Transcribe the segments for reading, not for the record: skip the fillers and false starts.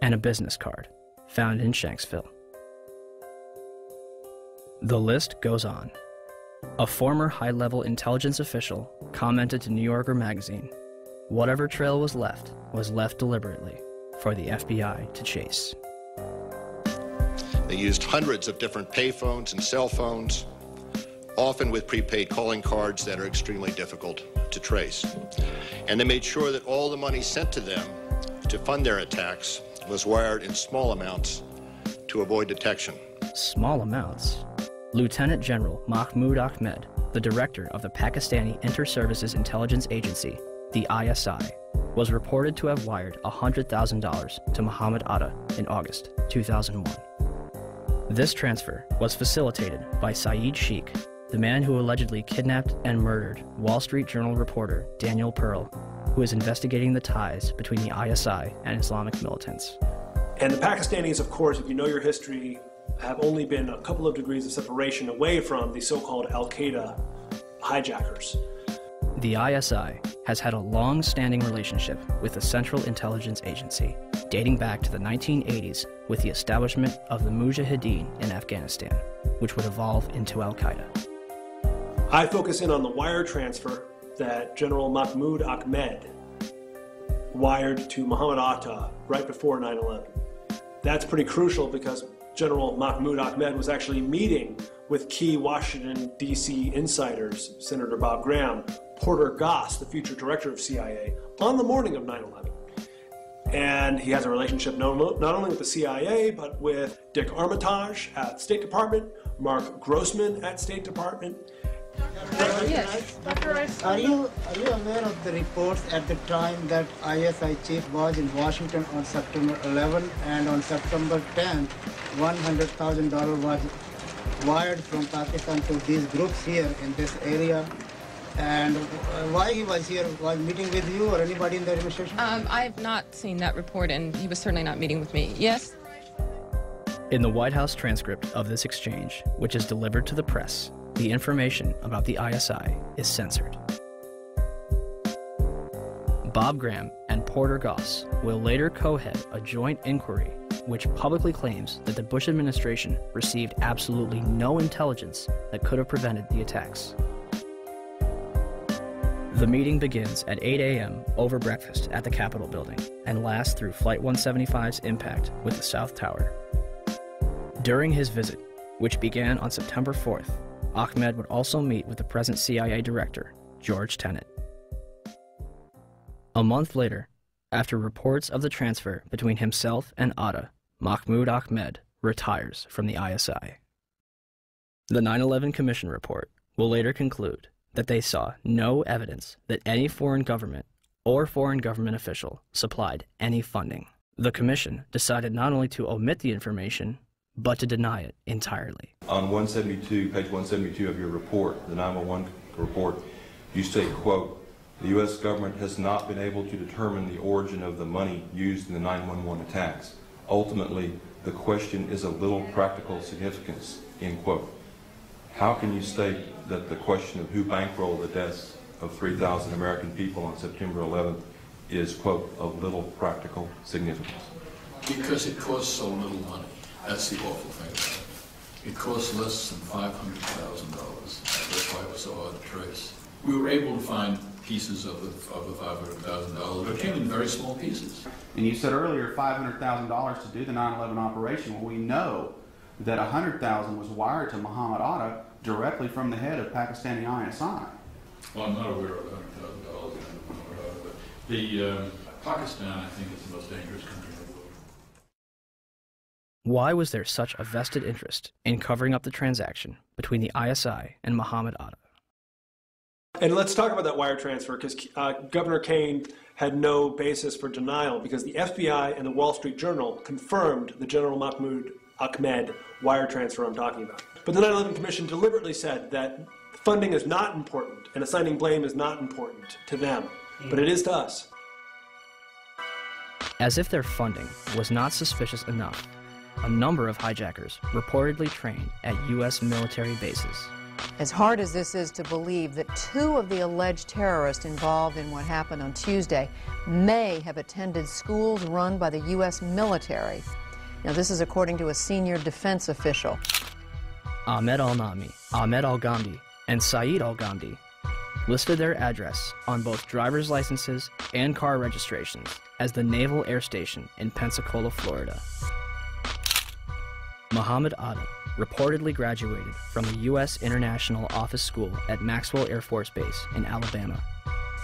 and a business card found in Shanksville. The list goes on. A former high-level intelligence official commented to New Yorker magazine, "Whatever trail was left deliberately for the FBI to chase." They used hundreds of different payphones and cell phones, often with prepaid calling cards that are extremely difficult to trace. And they made sure that all the money sent to them to fund their attacks was wired in small amounts to avoid detection. Small amounts? Lieutenant General Mahmoud Ahmed, the director of the Pakistani Inter-Services Intelligence Agency, the ISI, was reported to have wired $100,000 to Muhammad Atta in August 2001. This transfer was facilitated by Saeed Sheikh, the man who allegedly kidnapped and murdered Wall Street Journal reporter Daniel Pearl, who is investigating the ties between the ISI and Islamic militants. And the Pakistanis, of course, if you know your history, have only been a couple of degrees of separation away from the so-called Al-Qaeda hijackers. The ISI has had a long-standing relationship with the Central Intelligence Agency, dating back to the 1980s with the establishment of the Mujahideen in Afghanistan, which would evolve into Al-Qaeda. I focus in on the wire transfer that General Mahmoud Ahmed wired to Muhammad Atta right before 9/11. That's pretty crucial because General Mahmoud Ahmed was actually meeting with key Washington, D.C. insiders, Senator Bob Graham, Porter Goss, the future director of CIA, on the morning of 9/11. And he has a relationship not only with the CIA, but with Dick Armitage at State Department, Mark Grossman at State Department. Yes, Dr. Rice. Are you aware of the reports at the time that ISI chief was in Washington on September 11 and on September 10th, $100,000 was wired from Pakistan to these groups here in this area? And why he was here, was meeting with you or anybody in the administration? I have not seen that report, and he was certainly not meeting with me. Yes? In the White House transcript of this exchange, which is delivered to the press, the information about the ISI is censored. Bob Graham and Porter Goss will later co-head a joint inquiry which publicly claims that the Bush administration received absolutely no intelligence that could have prevented the attacks. The meeting begins at 8 a.m. over breakfast at the Capitol building and lasts through Flight 175's impact with the South Tower. During his visit, which began on September 4th, Ahmed would also meet with the present CIA director, George Tenet. A month later, after reports of the transfer between himself and Atta, Mahmoud Ahmed retires from the ISI. The 9/11 Commission report will later conclude that they saw no evidence that any foreign government or foreign government official supplied any funding. The Commission decided not only to omit the information, but to deny it entirely. On 172, page 172 of your report, the 911 report, you state, quote, "The U.S. government has not been able to determine the origin of the money used in the 911 attacks. Ultimately, the question is of little practical significance," end quote. How can you state that the question of who bankrolled the deaths of 3,000 American people on September 11th is, quote, of little practical significance? Because it costs so little money. That's the awful thing about it. It costs less than $500,000. That's why it was so hard to trace. We were able to find pieces of the $500,000, but it came in very small pieces. And you said earlier $500,000 to do the 9/11 operation. Well, we know that $100,000 was wired to Muhammad Atta directly from the head of Pakistani ISI. Well, I'm not aware of $100,000, but the Pakistan, I think, is the most dangerous country in the world. Why was there such a vested interest in covering up the transaction between the ISI and Muhammad Atta? And let's talk about that wire transfer, because Governor Kane had no basis for denial, because the FBI and the Wall Street Journal confirmed the General Mahmoud Ahmed wire transfer I'm talking about. But the 9/11 Commission deliberately said that funding is not important and assigning blame is not important to them, but it is to us. As if their funding was not suspicious enough, a number of hijackers reportedly trained at U.S. military bases As hard as this is to believe that two of the alleged terrorists involved in what happened on Tuesday may have attended schools run by the U.S. military. Now, this is according to a senior defense official. Ahmed al-Nami, Ahmed al-Ghamdi, and Saeed al-Ghamdi listed their address on both driver's licenses and car registrations as the Naval Air Station in Pensacola, Florida. Muhammad Atta reportedly graduated from the U.S. International Office School at Maxwell Air Force Base in Alabama.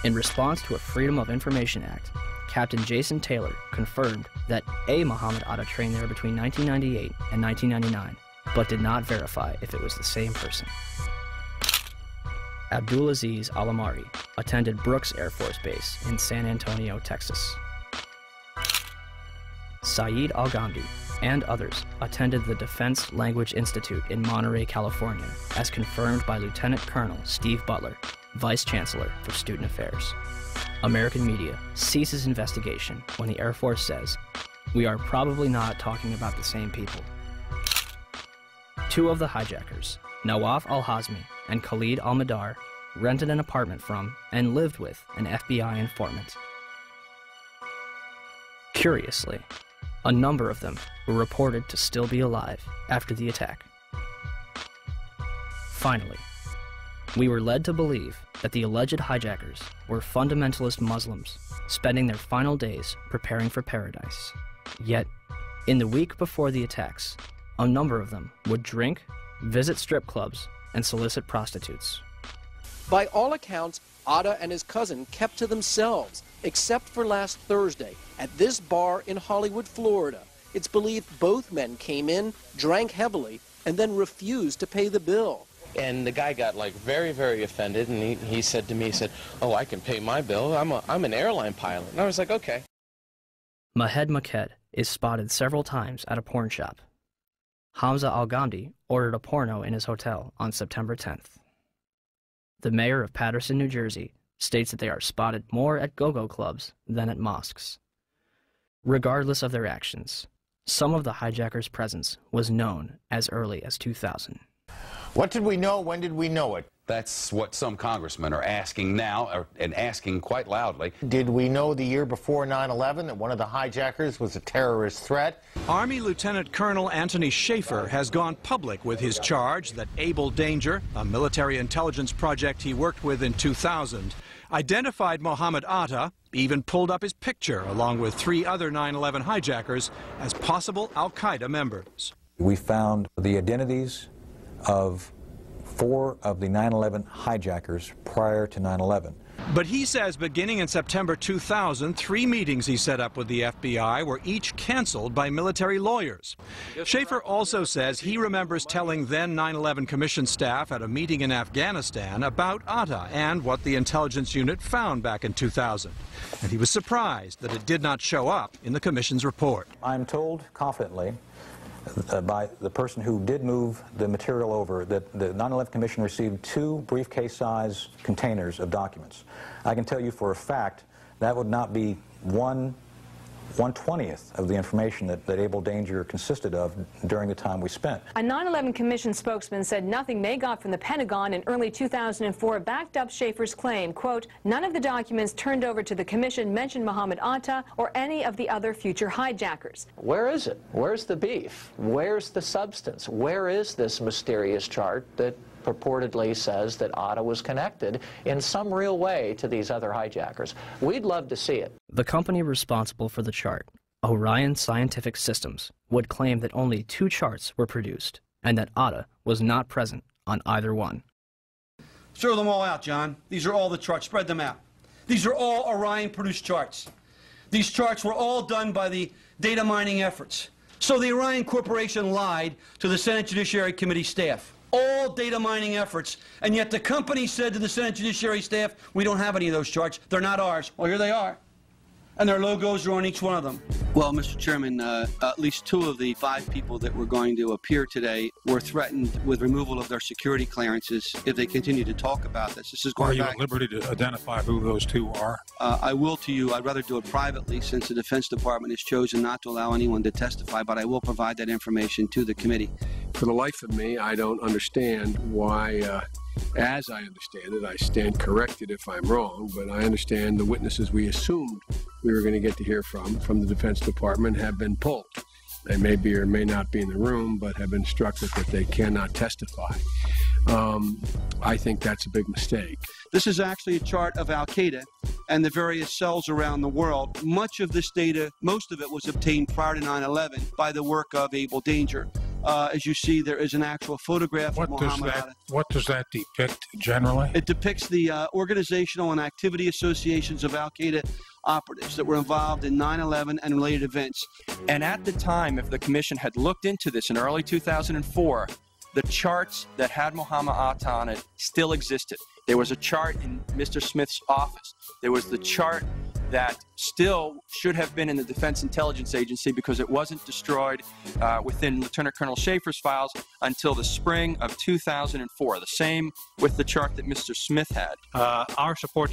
In response to a Freedom of Information Act, Captain Jason Taylor confirmed that a Muhammad Atta trained there between 1998 and 1999, but did not verify if it was the same person. Abdulaziz Al-Amari attended Brooks Air Force Base in San Antonio, Texas. Saeed al-Ghamdi and others attended the Defense Language Institute in Monterey, California, as confirmed by Lieutenant Colonel Steve Butler, Vice Chancellor for Student Affairs. American media ceases investigation when the Air Force says, "We are probably not talking about the same people." Two of the hijackers, Nawaf al-Hazmi and Khalid al-Madar, rented an apartment from and lived with an FBI informant. Curiously, a number of them were reported to still be alive after the attack. Finally, we were led to believe that the alleged hijackers were fundamentalist Muslims spending their final days preparing for paradise. Yet, in the week before the attacks, a number of them would drink, visit strip clubs, and solicit prostitutes. By all accounts, Atta and his cousin kept to themselves, except for last Thursday at this bar in Hollywood, Florida. It's believed both men came in, drank heavily, and then refused to pay the bill. And the guy got like very, very offended, and he said to me, he said, "Oh, I can pay my bill. I'm an airline pilot." And I was like, okay. Mahed Maked is spotted several times at a porn shop. Hamza al-Ghamdi ordered a porno in his hotel on September 10th. The mayor of Paterson, New Jersey, states that they are spotted more at go-go clubs than at mosques. Regardless of their actions, some of the hijackers' presence was known as early as 2000. What did we know? When did we know it? That's what some congressmen are asking now, and asking quite loudly. Did we know the year before 9/11 that one of the hijackers was a terrorist threat? Army Lieutenant Colonel Anthony Schaefer has gone public with his charge that Able Danger, a military intelligence project he worked with in 2000, identified Muhammad Atta, even pulled up his picture along with 3 other 9/11 hijackers as possible al-Qaeda members. We found the identities of 4 of the 9/11 hijackers prior to 9/11. But he says beginning in September 2000, 3 meetings he set up with the FBI were each canceled by military lawyers. Schaefer also says he remembers telling then 9/11 Commission staff at a meeting in Afghanistan about Atta and what the intelligence unit found back in 2000. And he was surprised that it did not show up in the Commission's report. I'm told confidently by the person who did move the material over that the 9/11 Commission received 2 briefcase-size containers of documents. I can tell you for a fact that would not be 1/20th of the information that Able Danger consisted of during the time we spent. A 9/11 Commission spokesman said nothing they got from the Pentagon in early 2004 backed up Schaefer's claim, quote, "None of the documents turned over to the Commission mentioned Muhammad Atta or any of the other future hijackers." Where is it? Where's the beef? Where's the substance? Where is this mysterious chart that purportedly says that Atta was connected in some real way to these other hijackers? We'd love to see it. The company responsible for the chart, Orion Scientific Systems, would claim that only 2 charts were produced and that Atta was not present on either one. Throw them all out, John. These are all the charts. Spread them out. These are all Orion-produced charts. These charts were all done by the data mining efforts. So the Orion Corporation lied to the Senate Judiciary Committee staff. All data mining efforts, and yet the company said to the Senate Judiciary staff, "We don't have any of those charts. They're not ours." Well, here they are. And their logos are on each one of them. Well, Mr. Chairman, at least 2 of the 5 people that were going to appear today were threatened with removal of their security clearances if they continue to talk about this. This is going back. Are you at liberty to identify who those 2 are? I will to you. I'd rather do it privately since the Defense Department has chosen not to allow anyone to testify, but I will provide that information to the committee. For the life of me, I don't understand why, as I understand it, I stand corrected if I'm wrong, but I understand the witnesses we assumed we were going to get to hear from the Defense Department have been pulled. They may be or may not be in the room, but have been instructed that they cannot testify. I think that's a big mistake. This is actually a chart of Al-Qaeda and the various cells around the world. Much of this data, most of it was obtained prior to 9/11 by the work of Able Danger. As you see, there is an actual photograph of Muhammad Atta. What does that depict generally? It depicts the organizational and activity associations of Al-Qaeda operatives that were involved in 9/11 and related events. And at the time, if the commission had looked into this in early 2004, the charts that had Muhammad Atta on it still existed. There was a chart in Mr. Smith's office. There was the chart that still should have been in the Defense Intelligence Agency because it wasn't destroyed within Lieutenant Colonel Schaefer's files until the spring of 2004. The same with the chart that Mr. Smith had. Our support